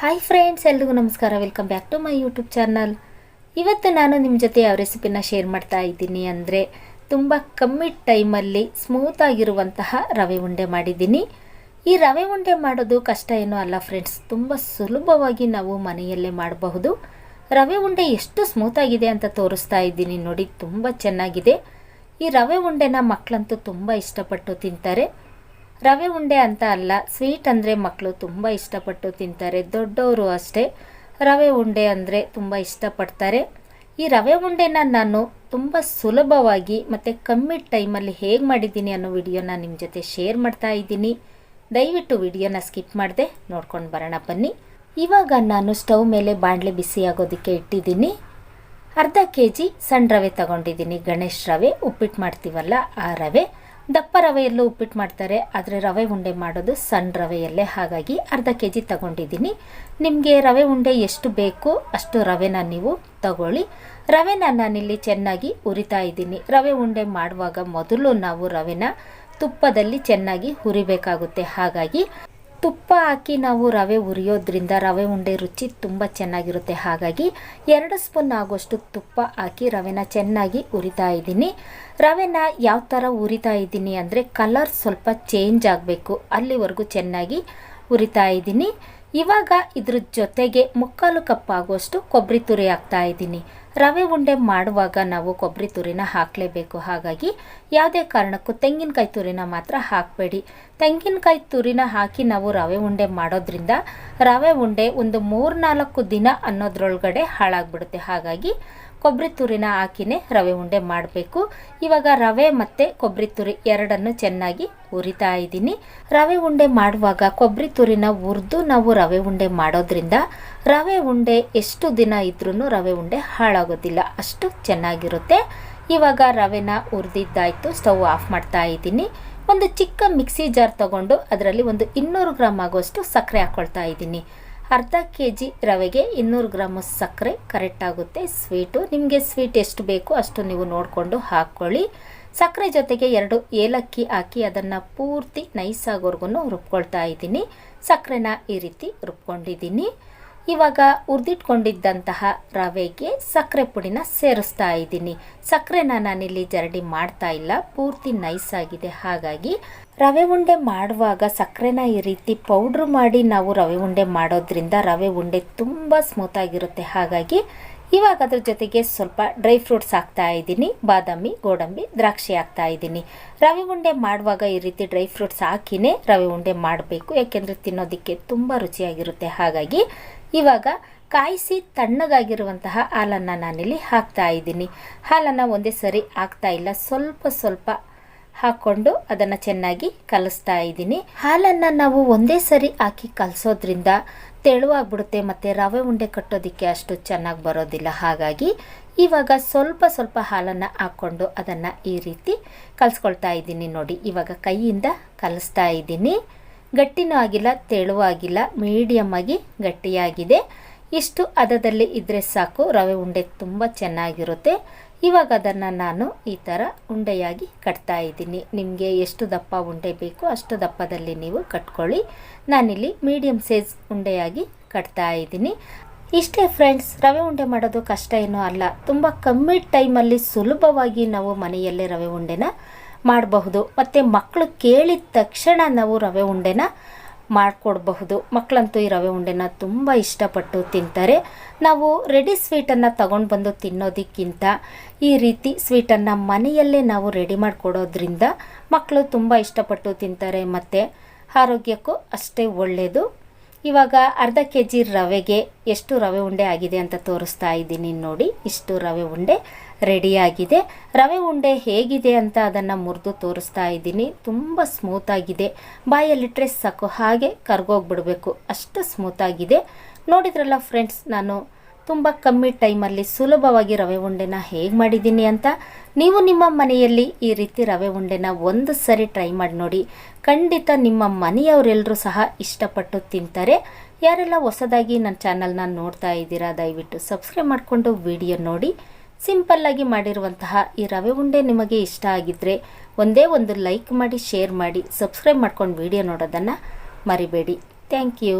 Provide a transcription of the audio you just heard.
Hi friends, ಎಲ್ರಿಗೂ ನಮಸ್ಕಾರ. Welcome back to my YouTube channel. ಇವತ್ತು ನಾನು ನಿಮ್ಮ ಜೊತೆ ಯಾವ ರೆಸಿಪಿನ ಶೇರ್ ಮಾಡ್ತಾ ಇದ್ದೀನಿ ಅಂದರೆ ತುಂಬ ಕಮ್ಮಿ ಟೈಮಲ್ಲಿ ಸ್ಮೂತಾಗಿರುವಂತಹ ರವೆ ಉಂಡೆ ಮಾಡಿದ್ದೀನಿ. ಈ ರವೆ ಉಂಡೆ ಮಾಡೋದು ಕಷ್ಟ ಏನೂ ಅಲ್ಲ ಫ್ರೆಂಡ್ಸ್, ತುಂಬ ಸುಲಭವಾಗಿ ನಾವು ಮನೆಯಲ್ಲೇ ಮಾಡಬಹುದು. ರವೆ ಉಂಡೆ ಎಷ್ಟು ಸ್ಮೂತಾಗಿದೆ ಅಂತ ತೋರಿಸ್ತಾ ಇದ್ದೀನಿ ನೋಡಿ, ತುಂಬ ಚೆನ್ನಾಗಿದೆ. ಈ ರವೆ ಉಂಡೆನ ಮಕ್ಕಳಂತೂ ತುಂಬ ಇಷ್ಟಪಟ್ಟು ತಿಂತಾರೆ. ರವೆ ಉಂಡೆ ಅಂತ ಅಲ್ಲ, ಸ್ವೀಟ್ ಅಂದರೆ ಮಕ್ಕಳು ತುಂಬ ಇಷ್ಟಪಟ್ಟು ತಿಂತಾರೆ, ದೊಡ್ಡವರು ಅಷ್ಟೇ ರವೆ ಉಂಡೆ ಅಂದರೆ ತುಂಬ ಇಷ್ಟಪಡ್ತಾರೆ. ಈ ರವೆ ಉಂಡೆನ ನಾನು ತುಂಬ ಸುಲಭವಾಗಿ ಮತ್ತು ಕಮ್ಮಿ ಟೈಮಲ್ಲಿ ಹೇಗೆ ಮಾಡಿದ್ದೀನಿ ಅನ್ನೋ ವಿಡಿಯೋನ ನಿಮ್ಮ ಜೊತೆ ಶೇರ್ ಮಾಡ್ತಾ ಇದ್ದೀನಿ. ದಯವಿಟ್ಟು ವಿಡಿಯೋನ ಸ್ಕಿಪ್ ಮಾಡದೆ ನೋಡ್ಕೊಂಡು ಬರೋಣ ಬನ್ನಿ. ಇವಾಗ ನಾನು ಸ್ಟವ್ ಮೇಲೆ ಬಾಣಲೆ ಬಿಸಿ ಆಗೋದಕ್ಕೆ ಇಟ್ಟಿದ್ದೀನಿ. ಅರ್ಧ kg ಸಣ್ಣ ರವೆ ತಗೊಂಡಿದ್ದೀನಿ, ಗಣೇಶ ರವೆ, ಉಪ್ಪಿಟ್ಟು ಮಾಡ್ತೀವಲ್ಲ ಆ ರವೆ. ದಪ್ಪ ರವೆಯಲ್ಲೂ ಉಪ್ಪಿಟ್ಟು ಮಾಡ್ತಾರೆ, ಆದರೆ ರವೆ ಉಂಡೆ ಮಾಡೋದು ಸಣ್ಣ ರವೆಯಲ್ಲೇ, ಹಾಗಾಗಿ ಅರ್ಧ kg ತಗೊಂಡಿದ್ದೀನಿ. ನಿಮಗೆ ರವೆ ಉಂಡೆ ಎಷ್ಟು ಬೇಕು ಅಷ್ಟು ರವೆನ ನೀವು ತಗೊಳ್ಳಿ. ರವೆನ ನಾನಿಲ್ಲಿ ಚೆನ್ನಾಗಿ ಹುರಿತಾ ಇದ್ದೀನಿ. ರವೆ ಉಂಡೆ ಮಾಡುವಾಗ ಮೊದಲು ನಾವು ರವೆನ ತುಪ್ಪದಲ್ಲಿ ಚೆನ್ನಾಗಿ ಹುರಿಬೇಕಾಗುತ್ತೆ, ಹಾಗಾಗಿ ತುಪ್ಪ ಹಾಕಿ ನಾವು ರವೆ ಹುರಿಯೋದ್ರಿಂದ ರವೆ ಉಂಡೆ ರುಚಿ ತುಂಬ ಚೆನ್ನಾಗಿರುತ್ತೆ. ಹಾಗಾಗಿ 2 ಸ್ಪೂನ್ ಆಗೋಷ್ಟು ತುಪ್ಪ ಹಾಕಿ ರವೆನ ಚೆನ್ನಾಗಿ ಹುರಿತಾ ಇದ್ದೀನಿ. ರವೆನ ಯಾವ ಥರ ಹುರಿತಾ ಇದ್ದೀನಿ ಅಂದರೆ ಕಲರ್ ಸ್ವಲ್ಪ ಚೇಂಜ್ ಆಗಬೇಕು, ಅಲ್ಲಿವರೆಗೂ ಚೆನ್ನಾಗಿ ಹುರಿತಾ ಇದ್ದೀನಿ. ಇವಾಗ ಇದ್ರ ಜೊತೆಗೆ 3/4 ಕಪ್ ಆಗುವಷ್ಟು ಕೊಬ್ಬರಿ ತುರಿ ಹಾಕ್ತಾ ಇದ್ದೀನಿ. ರವೆ ಉಂಡೆ ಮಾಡುವಾಗ ನಾವು ಕೊಬ್ಬರಿ ತುರಿನ ಹಾಕಲೇಬೇಕು, ಹಾಗಾಗಿ ಯಾವುದೇ ಕಾರಣಕ್ಕೂ ತೆಂಗಿನಕಾಯಿ ತುರಿನ ಮಾತ್ರ ಹಾಕಬೇಡಿ. ತೆಂಗಿನಕಾಯಿ ತುರಿನ ಹಾಕಿ ನಾವು ರವೆ ಉಂಡೆ ಮಾಡೋದ್ರಿಂದ ರವೆ ಉಂಡೆ ಒಂದು 3-4 ದಿನ ಅನ್ನೋದ್ರೊಳಗಡೆ ಹಾಳಾಗ್ಬಿಡುತ್ತೆ, ಹಾಗಾಗಿ ಕೊಬ್ಬರಿ ತುರಿನ ಹಾಕಿನೇ ರವೆ ಉಂಡೆ ಮಾಡಬೇಕು. ಇವಾಗ ರವೆ ಮತ್ತು ಕೊಬ್ಬರಿ ತುರಿ ಎರಡನ್ನು ಚೆನ್ನಾಗಿ ಹುರಿತಾ ಇದ್ದೀನಿ. ರವೆ ಉಂಡೆ ಮಾಡುವಾಗ ಕೊಬ್ಬರಿ ತುರಿನ ಹುರಿದು ನಾವು ರವೆ ಉಂಡೆ ಮಾಡೋದ್ರಿಂದ ರವೆ ಉಂಡೆ ಎಷ್ಟು ದಿನ ಇದ್ರೂ ರವೆ ಉಂಡೆ ಹಾಳಾಗೋದಿಲ್ಲ, ಅಷ್ಟು ಚೆನ್ನಾಗಿರುತ್ತೆ. ಇವಾಗ ರವೆನ ಹುರಿದಿದ್ದಾಯಿತು, ಸ್ಟವ್ ಆಫ್ ಮಾಡ್ತಾ ಇದ್ದೀನಿ. ಒಂದು ಚಿಕ್ಕ ಮಿಕ್ಸಿ ಜಾರ್ ತಗೊಂಡು ಅದರಲ್ಲಿ ಒಂದು 200 ಗ್ರಾಮ್ ಆಗುವಷ್ಟು ಸಕ್ಕರೆ ಹಾಕ್ಕೊಳ್ತಾ ಇದ್ದೀನಿ. ಅರ್ಧ kg ರವೆಗೆ 200 ಗ್ರಾಮು ಸಕ್ಕರೆ ಕರೆಕ್ಟ್ ಆಗುತ್ತೆ ಸ್ವೀಟು. ನಿಮಗೆ ಸ್ವೀಟ್ ಎಷ್ಟು ಬೇಕು ಅಷ್ಟು ನೀವು ನೋಡಿಕೊಂಡು ಹಾಕ್ಕೊಳ್ಳಿ. ಸಕ್ಕರೆ ಜೊತೆಗೆ 2 ಏಲಕ್ಕಿ ಹಾಕಿ ಅದನ್ನು ಪೂರ್ತಿ ನೈಸಾಗೋರ್ಗು ರುಬ್ಕೊಳ್ತಾ ಇದ್ದೀನಿ. ಸಕ್ಕರೆನ ಈ ರೀತಿ ರುಬ್ಕೊಂಡಿದ್ದೀನಿ. ಇವಾಗ ಹುರಿದಿಟ್ಕೊಂಡಿದ್ದಂತಹ ರವೆಗೆ ಸಕ್ಕರೆ ಪುಡಿನ ಸೇರಿಸ್ತಾ ಇದ್ದೀನಿ. ಸಕ್ಕರೆನ ನಾನಿಲ್ಲಿ ಜರಡಿ ಮಾಡ್ತಾ ಇಲ್ಲ, ಪೂರ್ತಿ ನೈಸ್ ಆಗಿದೆ, ಹಾಗಾಗಿ ರವೆ ಉಂಡೆ ಮಾಡುವಾಗ ಸಕ್ಕರೆನ ಈ ರೀತಿ ಪೌಡ್ರ್ ಮಾಡಿ ನಾವು ರವೆ ಉಂಡೆ ಮಾಡೋದ್ರಿಂದ ರವೆ ಉಂಡೆ ತುಂಬ ಸ್ಮೂತಾಗಿರುತ್ತೆ. ಹಾಗಾಗಿ ಇವಾಗ ಅದ್ರ ಜೊತೆಗೆ ಸ್ವಲ್ಪ ಡ್ರೈ ಫ್ರೂಟ್ಸ್ ಹಾಕ್ತಾ ಇದ್ದೀನಿ. ಬಾದಾಮಿ, ಗೋಡಂಬಿ, ದ್ರಾಕ್ಷಿ ಹಾಕ್ತಾ ಇದ್ದೀನಿ. ರವೆ ಉಂಡೆ ಮಾಡುವಾಗ ಈ ರೀತಿ ಡ್ರೈ ಫ್ರೂಟ್ಸ್ ಹಾಕಿನೇ ರವೆ ಉಂಡೆ ಮಾಡಬೇಕು, ಯಾಕೆಂದರೆ ತಿನ್ನೋದಕ್ಕೆ ತುಂಬ ರುಚಿಯಾಗಿರುತ್ತೆ. ಹಾಗಾಗಿ ಇವಾಗ ಕಾಯಿಸಿ ತಣ್ಣಗಾಗಿರುವಂತಹ ಹಾಲನ್ನು ನಾನಿಲ್ಲಿ ಹಾಕ್ತಾ ಇದ್ದೀನಿ. ಹಾಲನ್ನು ಒಂದೇ ಸರಿ ಹಾಕ್ತಾ ಇಲ್ಲ, ಸ್ವಲ್ಪ ಸ್ವಲ್ಪ ಹಾಕ್ಕೊಂಡು ಅದನ್ನು ಚೆನ್ನಾಗಿ ಕಲಿಸ್ತಾ ಇದ್ದೀನಿ. ಹಾಲನ್ನು ನಾವು ಒಂದೇ ಸರಿ ಹಾಕಿ ಕಲಿಸೋದ್ರಿಂದ ತೆಳುವಾಗ್ಬಿಡುತ್ತೆ ಮತ್ತು ರವೆ ಉಂಡೆ ಕಟ್ಟೋದಕ್ಕೆ ಅಷ್ಟು ಚೆನ್ನಾಗಿ ಬರೋದಿಲ್ಲ. ಹಾಗಾಗಿ ಇವಾಗ ಸ್ವಲ್ಪ ಸ್ವಲ್ಪ ಹಾಲನ್ನು ಹಾಕ್ಕೊಂಡು ಅದನ್ನು ಈ ರೀತಿ ಕಲಿಸ್ಕೊಳ್ತಾ ಇದ್ದೀನಿ ನೋಡಿ. ಇವಾಗ ಕೈಯಿಂದ ಕಲಿಸ್ತಾ ಇದ್ದೀನಿ. ಗಟ್ಟಿನೂ ಆಗಿಲ್ಲ, ತೆಳುವಾಗಿಲ್ಲ, ಮೀಡಿಯಮ್ ಆಗಿ ಗಟ್ಟಿಯಾಗಿದೆ. ಇಷ್ಟು ಹದದಲ್ಲಿ ಇದ್ದರೆ ಸಾಕು, ರವೆ ಉಂಡೆ ತುಂಬ ಚೆನ್ನಾಗಿರುತ್ತೆ. ಇವಾಗ ಅದನ್ನು ನಾನು ಈ ಥರ ಉಂಡೆಯಾಗಿ ಕಟ್ತಾ ಇದ್ದೀನಿ. ನಿಮಗೆ ಎಷ್ಟು ದಪ್ಪ ಉಂಡೆ ಬೇಕು ಅಷ್ಟು ದಪ್ಪದಲ್ಲಿ ನೀವು ಕಟ್ಕೊಳ್ಳಿ. ನಾನಿಲ್ಲಿ ಮೀಡಿಯಮ್ ಸೈಜ್ ಉಂಡೆಯಾಗಿ ಕಟ್ತಾ ಇದ್ದೀನಿ. ಇಷ್ಟೇ ಫ್ರೆಂಡ್ಸ್, ರವೆ ಉಂಡೆ ಮಾಡೋದು ಕಷ್ಟ ಏನೂ ಅಲ್ಲ. ತುಂಬ ಕಮ್ಮಿ ಟೈಮಲ್ಲಿ ಸುಲಭವಾಗಿ ನಾವು ಮನೆಯಲ್ಲೇ ರವೆ ಉಂಡೆನ ಮಾಡಬಹುದು. ಮತ್ತು ಮಕ್ಕಳು ಕೇಳಿದ ತಕ್ಷಣ ನಾವು ರವೆ ಉಂಡೆನ ಮಾಡಿಕೊಡ್ಬಹುದು. ಮಕ್ಕಳಂತೂ ಈ ರವೆ ಉಂಡೆನ ತುಂಬ ಇಷ್ಟಪಟ್ಟು ತಿಂತಾರೆ. ನಾವು ರೆಡಿ ಸ್ವೀಟನ್ನು ತಗೊಂಡು ಬಂದು ತಿನ್ನೋದಕ್ಕಿಂತ ಈ ರೀತಿ ಸ್ವೀಟನ್ನು ಮನೆಯಲ್ಲೇ ನಾವು ರೆಡಿ ಮಾಡಿಕೊಡೋದ್ರಿಂದ ಮಕ್ಕಳು ತುಂಬ ಇಷ್ಟಪಟ್ಟು ತಿಂತಾರೆ ಮತ್ತು ಆರೋಗ್ಯಕ್ಕೂ ಅಷ್ಟೇ ಒಳ್ಳೆಯದು. ಇವಾಗ ಅರ್ಧ kg ರವೆಗೆ ಎಷ್ಟು ರವೆ ಉಂಡೆ ಆಗಿದೆ ಅಂತ ತೋರಿಸ್ತಾ ಇದ್ದೀನಿ ನೋಡಿ. ಇಷ್ಟು ರವೆ ಉಂಡೆ ರೆಡಿಯಾಗಿದೆ. ರವೆ ಉಂಡೆ ಹೇಗಿದೆ ಅಂತ ಅದನ್ನು ಮುರಿದು ತೋರಿಸ್ತಾ ಇದ್ದೀನಿ. ತುಂಬ ಸ್ಮೂತಾಗಿದೆ, ಬಾಯಲ್ಲಿಟ್ಟರೆ ಸಾಕು ಹಾಗೆ ಕರ್ಗೋಗ್ಬಿಡಬೇಕು, ಅಷ್ಟು ಸ್ಮೂತಾಗಿದೆ. ನೋಡಿದ್ರಲ್ಲ ಫ್ರೆಂಡ್ಸ್, ನಾನು ತುಂಬ ಕಮ್ಮಿ ಟೈಮಲ್ಲಿ ಸುಲಭವಾಗಿ ರವೆ ಉಂಡೆನ ಹೇಗೆ ಮಾಡಿದ್ದೀನಿ ಅಂತ. ನೀವು ನಿಮ್ಮ ಮನೆಯಲ್ಲಿ ಈ ರೀತಿ ರವೆ ಉಂಡೆನ ಒಂದು ಸರಿ ಟ್ರೈ ಮಾಡಿ ನೋಡಿ. ಖಂಡಿತ ನಿಮ್ಮ ಮನೆಯವರೆಲ್ಲರೂ ಸಹ ಇಷ್ಟಪಟ್ಟು ತಿಂತಾರೆ. ಯಾರೆಲ್ಲ ಹೊಸದಾಗಿ ನನ್ನ ಚಾನಲ್ನ ನೋಡ್ತಾ ಇದ್ದೀರಾ ದಯವಿಟ್ಟು ಸಬ್ಸ್ಕ್ರೈಬ್ ಮಾಡಿಕೊಂಡು ವಿಡಿಯೋ ನೋಡಿ. ಸಿಂಪಲ್ಲಾಗಿ ಮಾಡಿರುವಂತಹ ಈ ರವೆ ಉಂಡೆ ನಿಮಗೆ ಇಷ್ಟ ಆಗಿದ್ದರೆ ಒಂದೇ ಒಂದು ಲೈಕ್ ಮಾಡಿ, ಶೇರ್ ಮಾಡಿ, ಸಬ್ಸ್ಕ್ರೈಬ್ ಮಾಡ್ಕೊಂಡು ವಿಡಿಯೋ ನೋಡೋದನ್ನು ಮರಿಬೇಡಿ. Thank you.